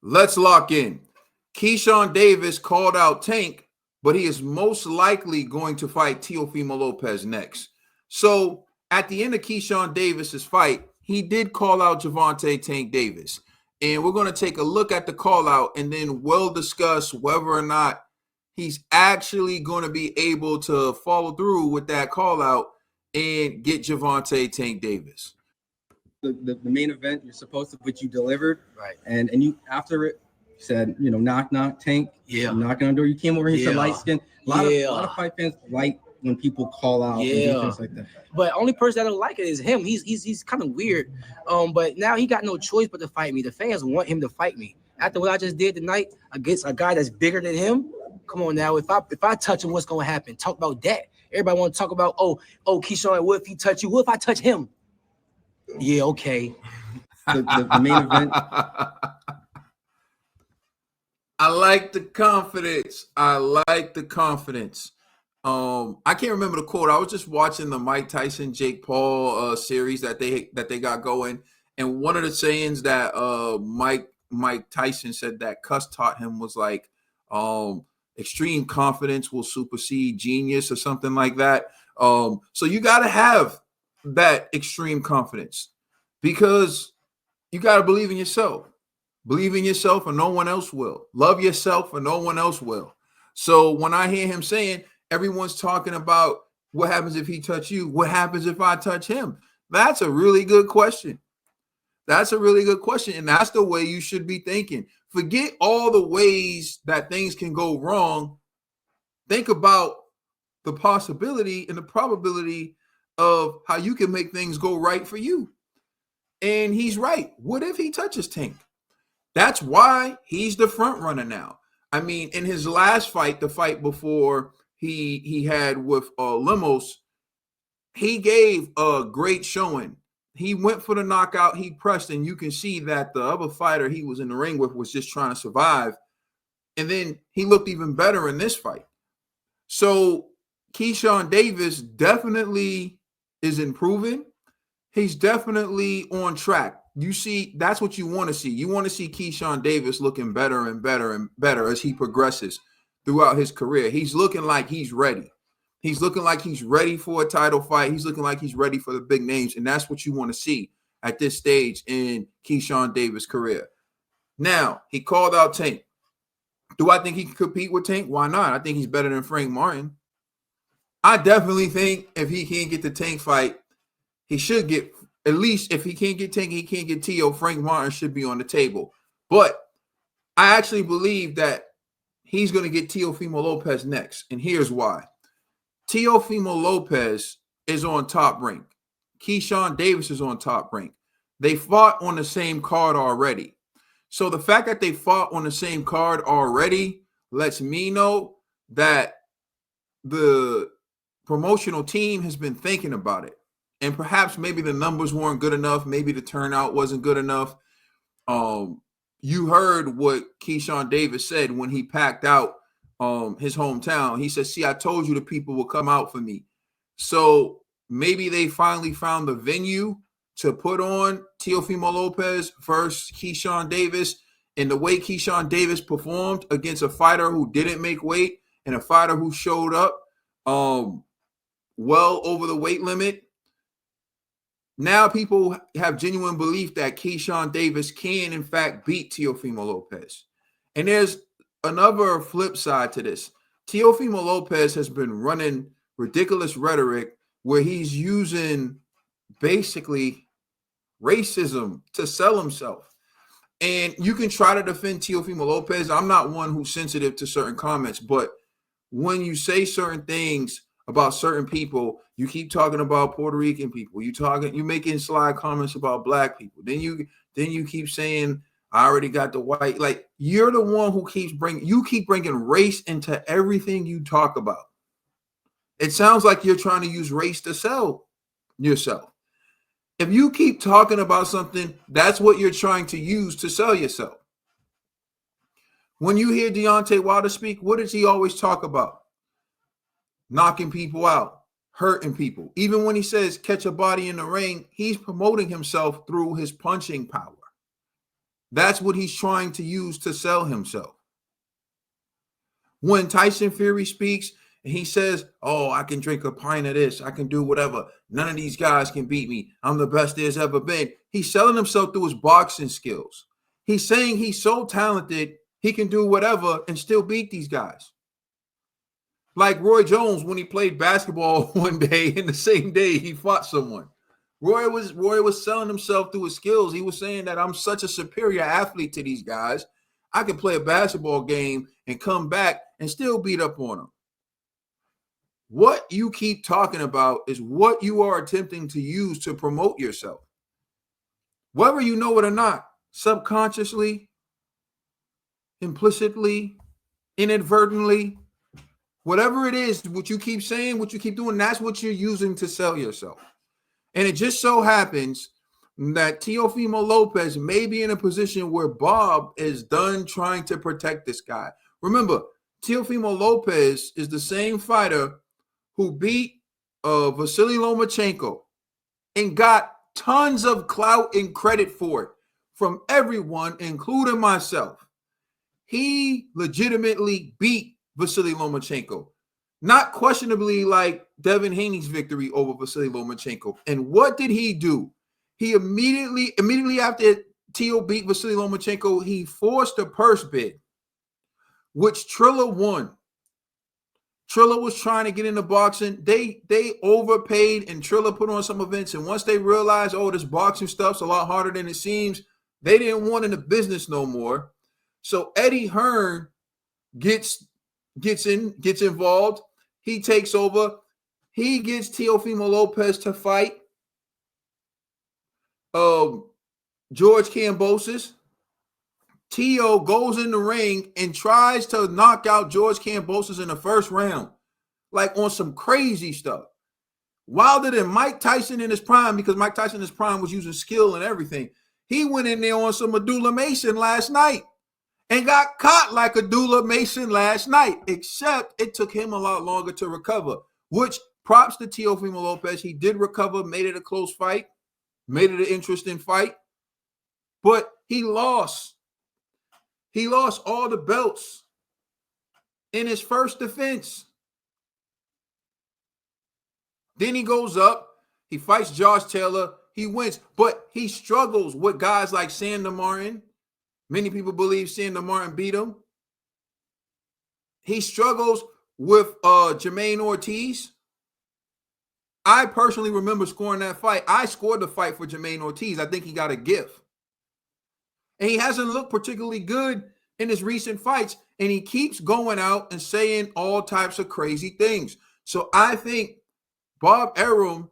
Let's lock in. Keyshawn Davis called out Tank, but he is most likely going to fight Teofimo Lopez next. So at the end of Keyshawn Davis's fight, he did call out Gervonta Tank Davis. And we're going to take a look at the call out and then we'll discuss whether or not he's actually going to be able to follow through with that call out and get Gervonta Tank Davis. The main event you're supposed to, which you delivered, right? And you after it said, knock Tank, I'm knocking on the door. You came over here, said light skin. A lot of fight fans like when people call out and things like that. But only person that don't like it is him. He's kind of weird. But now he got no choice but to fight me. The fans want him to fight me. After what I just did tonight against a guy that's bigger than him, come on now. If I touch him, what's gonna happen? Talk about that. Everybody want to talk about Keyshawn. What if he touch you? What if I touch him? Yeah, okay. The main event. I like the confidence. I can't remember the quote. I was just watching the Mike Tyson, Jake Paul series that they got going, and one of the sayings that Mike Tyson said that Cuss taught him was like, extreme confidence will supersede genius or something like that. So you got to have that extreme confidence because you got to believe in yourself. Believe in yourself or no one else will. Love yourself or no one else will. So when I hear him saying everyone's talking about what happens if he touch you, what happens if I touch him? That's a really good question. That's a really good question. And that's the way you should be thinking. Forget all the ways that things can go wrong. Think about the possibility and the probability of how you can make things go right for you. And he's right. What if he touches Tank? That's why he's the front runner now. I mean, in his last fight, the fight before he had with Limos, he gave a great showing. He went for the knockout. He pressed, and you can see that the other fighter he was in the ring with was just trying to survive. And then he looked even better in this fight. So Keyshawn Davis definitely is improving. He's definitely on track. You see, that's what you want to see. You want to see Keyshawn Davis looking better and better and better as he progresses throughout his career. He's looking like he's ready. He's looking like he's ready for a title fight. He's looking like he's ready for the big names, and that's what you want to see at this stage in Keyshawn Davis' career. Now, he called out Tank. Do I think he can compete with Tank? Why not? I think he's better than Frank Martin. I definitely think if he can't get the Tank fight, he should get, at least if he can't get Tank, he can't get T.O. Frank Martin should be on the table. But I actually believe that he's going to get Teofimo Lopez next, and here's why. Teofimo Lopez is on Top Rank. Keyshawn Davis is on Top Rank. They fought on the same card already. So the fact that they fought on the same card already lets me know that the promotional team has been thinking about it. And perhaps maybe the numbers weren't good enough. Maybe the turnout wasn't good enough. You heard what Keyshawn Davis said when he packed out his hometown. He said, see, I told you the people will come out for me. So maybe they finally found the venue to put on Teofimo Lopez versus Keyshawn Davis. And the way Keyshawn Davis performed against a fighter who didn't make weight and a fighter who showed up well over the weight limit. Now people have genuine belief that Keyshawn Davis can, in fact, beat Teofimo Lopez. And there's another flip side to this. Teofimo Lopez has been running ridiculous rhetoric where he's using basically racism to sell himself. And you can try to defend Teofimo Lopez. I'm not one who's sensitive to certain comments, but when you say certain things about certain people, you keep talking about Puerto Rican people. You're making sly comments about black people. Then you keep saying, I already got the white. Like, you're the one who keep bringing race into everything you talk about. It sounds like you're trying to use race to sell yourself. If you keep talking about something, that's what you're trying to use to sell yourself. When you hear Deontay Wilder speak, what does he always talk about? Knocking people out, hurting people. Even when he says catch a body in the ring, he's promoting himself through his punching power. That's what he's trying to use to sell himself. When Tyson Fury speaks and he says, oh, I can drink a pint of this, I can do whatever, none of these guys can beat me, I'm the best there's ever been. He's selling himself through his boxing skills. He's saying he's so talented, he can do whatever and still beat these guys. Like Roy Jones when he played basketball one day, and the same day he fought someone. Roy was selling himself through his skills. He was saying that I'm such a superior athlete to these guys. I can play a basketball game and come back and still beat up on them. What you keep talking about is what you are attempting to use to promote yourself. Whether you know it or not, subconsciously, implicitly, inadvertently, whatever it is, what you keep saying, what you keep doing, that's what you're using to sell yourself. And it just so happens that Teofimo Lopez may be in a position where Bob is done trying to protect this guy. Remember, Teofimo Lopez is the same fighter who beat Vasily Lomachenko and got tons of clout and credit for it from everyone, including myself. He legitimately beat Vasily Lomachenko. Not questionably like Devin Haney's victory over Vasily Lomachenko. And what did he do? He immediately after Teo beat Vasily Lomachenko, he forced a purse bid, which Triller won. Triller was trying to get into boxing. They overpaid, and Triller put on some events. And once they realized, oh, this boxing stuff's a lot harder than it seems, they didn't want in the business no more. So Eddie Hearn gets involved. He takes over. He gets Teofimo Lopez to fight George Kambosos. Teo goes in the ring and tries to knock out George Kambosos in the first round, like on some crazy stuff. Wilder than Mike Tyson in his prime, because Mike Tyson in his prime was using skill and everything. He went in there on some Medulla Mason last night and got caught like Medulla Mason last night, except it took him a lot longer to recover, which props to Teofimo Lopez. He did recover, made it a close fight, made it an interesting fight, but he lost. He lost all the belts in his first defense. Then he goes up, he fights Josh Taylor, he wins, but he struggles with guys like Sandor Martin. Many people believe Sandor Martin beat him. He struggles with Jermaine Ortiz. I personally remember scoring that fight. I scored the fight for Jermaine Ortiz. I think he got a gift. And he hasn't looked particularly good in his recent fights. And he keeps going out and saying all types of crazy things. So I think Bob Arum,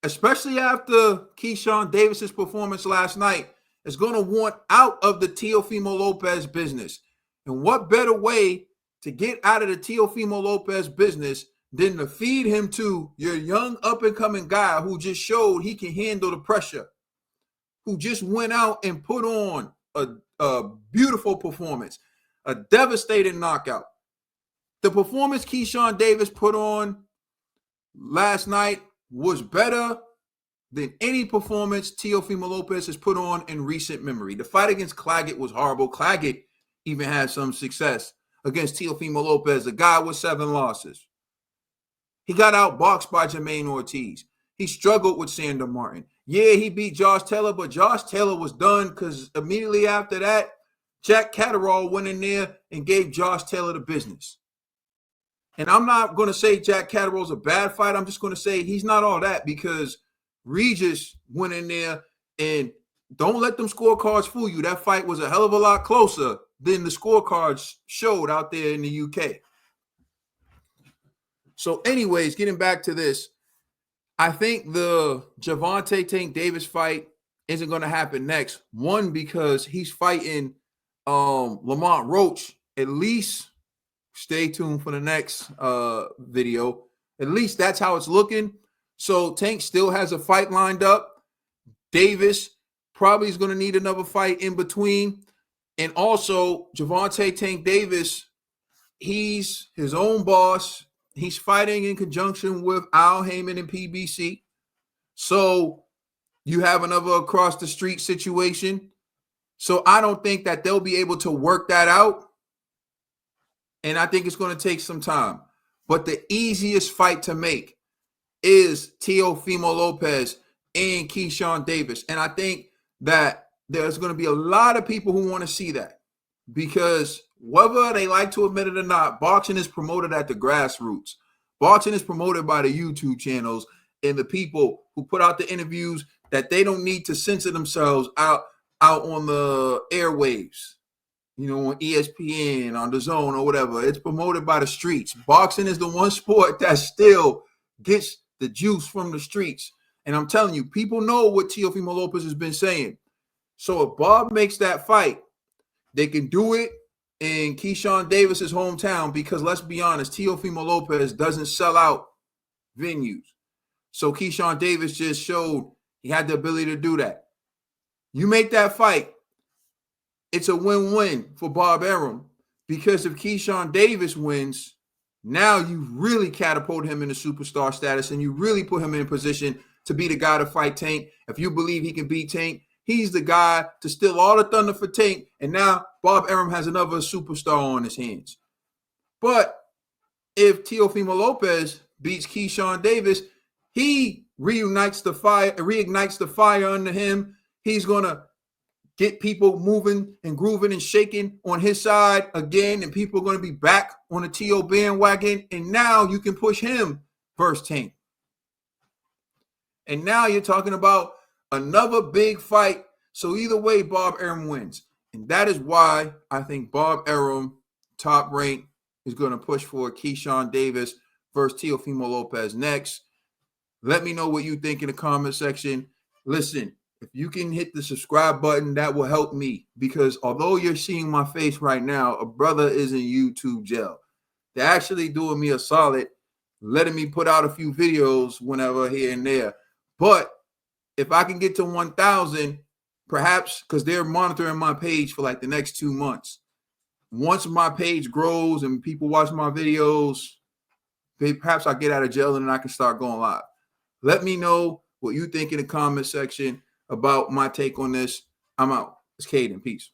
especially after Keyshawn Davis's performance last night, is going to want out of the Teofimo Lopez business. And what better way to get out of the Teofimo Lopez business than to feed him to your young up-and-coming guy who just showed he can handle the pressure, who just went out and put on a beautiful performance, a devastating knockout. The performance Keyshawn Davis put on last night was better than any performance Teofimo Lopez has put on in recent memory. The fight against Claggett was horrible. Claggett even had some success against Teofimo Lopez, a guy with 7 losses. He got outboxed by Jermaine Ortiz. He struggled with Sandor Martin. Yeah, he beat Josh Taylor, but Josh Taylor was done because immediately after that, Jack Catterall went in there and gave Josh Taylor the business. And I'm not going to say Jack Catterall's a bad fighter. I'm just going to say he's not all that, because Regis went in there, and don't let them scorecards fool you. That fight was a hell of a lot closer than the scorecards showed out there in the UK. So anyways, getting back to this, I think the Gervonta Tank Davis fight isn't going to happen next. One, because he's fighting Lamont Roach. At least stay tuned for the next video. At least that's how it's looking. So Tank still has a fight lined up. Davis probably is going to need another fight in between. And also, Gervonta Tank Davis, he's his own boss. He's fighting in conjunction with Al Heyman and PBC. So you have another across the street situation. So I don't think that they'll be able to work that out. And I think it's going to take some time. But the easiest fight to make is Teofimo Lopez and Keyshawn Davis. And I think that there's going to be a lot of people who want to see that, because whether they like to admit it or not, boxing is promoted at the grassroots. Boxing is promoted by the YouTube channels and the people who put out the interviews that they don't need to censor themselves out on the airwaves, on ESPN, on the Zone, or whatever. It's promoted by the streets. Boxing is the one sport that still gets the juice from the streets. And I'm telling you, people know what Teofimo Lopez has been saying. So if Bob makes that fight, they can do it in Keyshawn Davis's hometown, because let's be honest, Teofimo Lopez doesn't sell out venues. So Keyshawn Davis just showed he had the ability to do that. You make that fight, it's a win-win for Bob Arum, because if Keyshawn Davis wins, now you really catapult him into superstar status, and you really put him in a position to be the guy to fight Tank. If you believe he can beat Tank, he's the guy to steal all the thunder for Tank, and now Bob Arum has another superstar on his hands. But if Teofimo Lopez beats Keyshawn Davis, he reignites the fire under him. He's going to get people moving and grooving and shaking on his side again, and people are going to be back on the T.O. bandwagon, and now you can push him versus Tank. And now you're talking about another big fight. So either way, Bob Arum wins. And that is why I think Bob Arum, top rank, is going to push for Keyshawn Davis versus Teofimo Lopez next. Let me know what you think in the comment section. Listen, if you can hit the subscribe button, that will help me, because although you're seeing my face right now, a brother is in YouTube jail. They're actually doing me a solid, letting me put out a few videos whenever here and there. But if I can get to 1,000, perhaps, because they're monitoring my page for like the next 2 months. Once my page grows and people watch my videos, perhaps I get out of jail and I can start going live. Let me know what you think in the comment section about my take on this. I'm out. It's Caden. Peace.